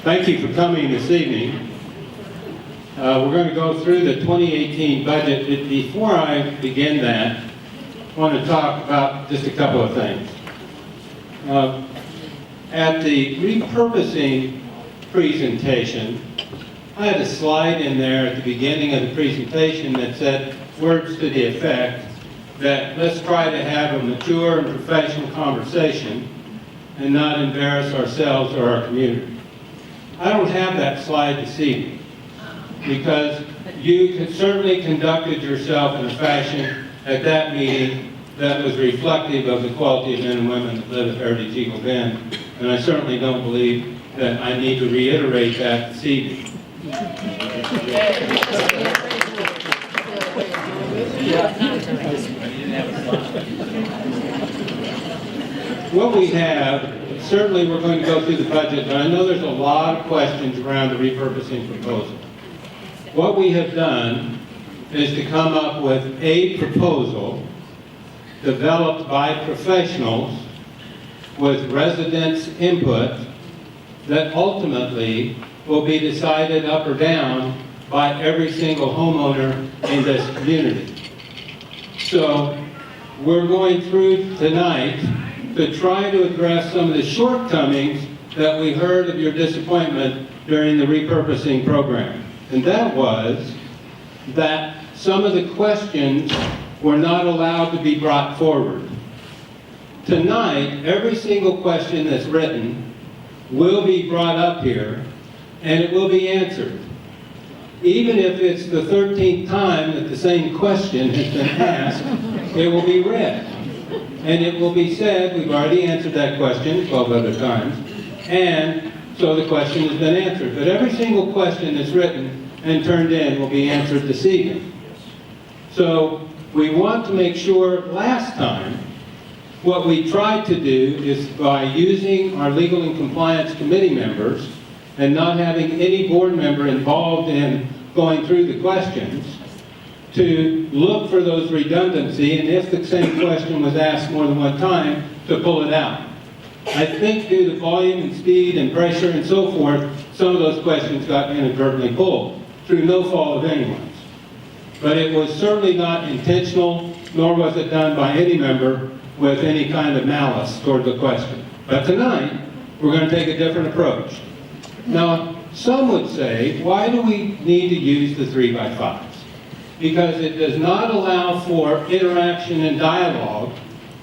Thank you for coming this evening. We're going to go through the 2018 budget. Before I begin that, I want to talk about just a couple of things. At the repurposing presentation, I had a slide in there at the beginning of the presentation that said words to the effect that let's try to have a mature and professional conversation and not embarrass ourselves or our community. I don't have that slide this evening because you certainly conducted yourself in a fashion at that meeting that was reflective of the quality of men and women that live at Heritage Eagle Bend, and I certainly don't believe that I need to reiterate that this evening. What we have, certainly we're going to go through the budget, but I know there's a lot of questions around the repurposing proposal. What we have done is to come up with a proposal developed by professionals with residents' input that ultimately will be decided up or down by every single homeowner in this community. So we're going through tonight to try to address some of the shortcomings that we heard of your disappointment during the repurposing program. And that was that some of the questions were not allowed to be brought forward. Tonight, every single question that's written will be brought up here and it will be answered. Even if it's the 13th time that the same question has been asked, it will be read. And it will be said, we've already answered that question 12 other times, and so the question has been answered. But every single question that's written and turned in will be answered this evening. So we want to make sure last time, what we tried to do is by using our legal and compliance committee members and not having any board member involved in going through the questions, to look for those redundancy, and if the same question was asked more than one time, to pull it out. I think due to volume and speed and pressure and so forth, some of those questions got inadvertently pulled, through no fault of anyone's. But it was certainly not intentional, nor was it done by any member with any kind of malice toward the question. But tonight, we're going to take a different approach. Now, some would say, why do we need to use the 3x5s? Because it does not allow for interaction and dialogue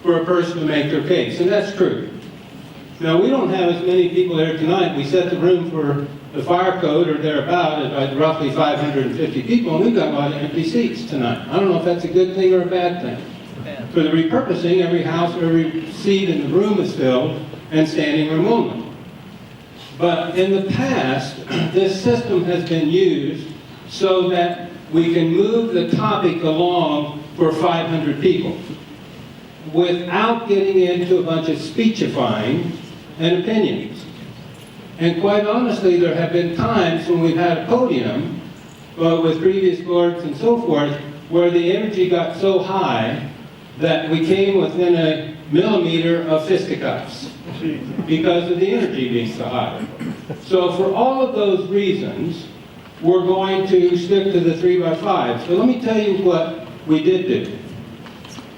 for a person to make their case, and that's true. Now, we don't have as many people here tonight. We set the room for the fire code or thereabout at roughly 550 people, and we've got a lot of empty seats tonight. I don't know if that's a good thing or a bad thing. For the repurposing, every house, every seat in the room is filled and standing room only. But in the past, this system has been used so that we can move the topic along for 500 people without getting into a bunch of speechifying and opinions. And quite honestly, there have been times when we've had a podium with previous boards and so forth where the energy got so high that we came within a millimeter of fisticuffs because of the energy being so high. So for all of those reasons, we're going to stick to the 3x5. So let me tell you what we did do.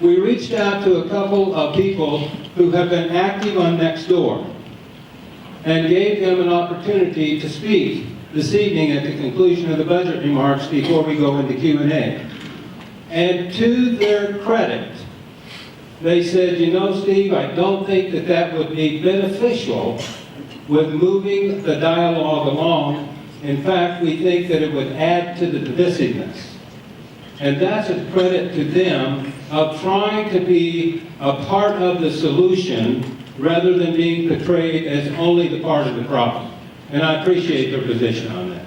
We reached out to a couple of people who have been active on Nextdoor and gave them an opportunity to speak this evening at the conclusion of the budget remarks before we go into Q&A. And to their credit, they said, you know, Steve, I don't think that that would be beneficial with moving the dialogue along. In fact, we think that it would add to the divisiveness. And that's a credit to them of trying to be a part of the solution rather than being portrayed as only the part of the problem. And I appreciate their position on that.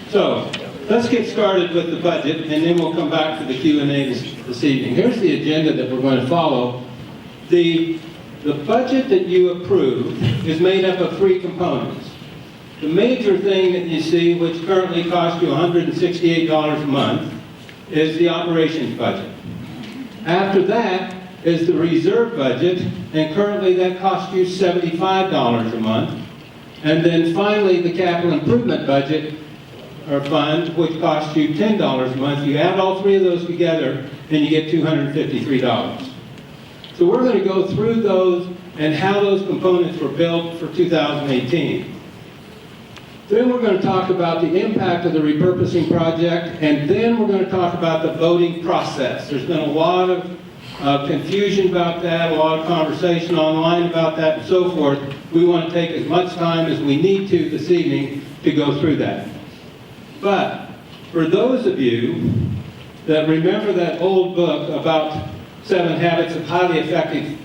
So, let's get started with the budget, and then we'll come back to the Q&A this evening. Here's the agenda that we're going to follow. The budget that you approved is made up of three components. The major thing that you see, which currently costs you $168 a month, is the operations budget. After that is the reserve budget, and currently that costs you $75 a month. And then finally, the capital improvement budget or fund, which costs you $10 a month. You add all three of those together, and you get $253. So we're going to go through those and how those components were built for 2018. Then we're going to talk about the impact of the repurposing project, and then we're going to talk about the voting process. There's been a lot of confusion about that, a lot of conversation online about that, and so forth. We want to take as much time as we need to this evening to go through that. But for those of you that remember that old book about 7 Habits of Highly Effective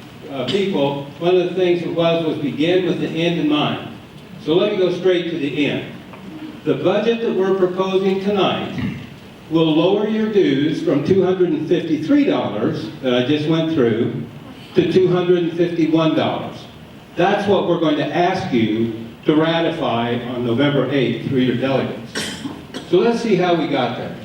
People, one of the things it was begin with the end in mind. So let me go straight to the end. The budget that we're proposing tonight will lower your dues from $253 that I just went through to $251. That's what we're going to ask you to ratify on November 8th through your delegates. So let's see how we got there.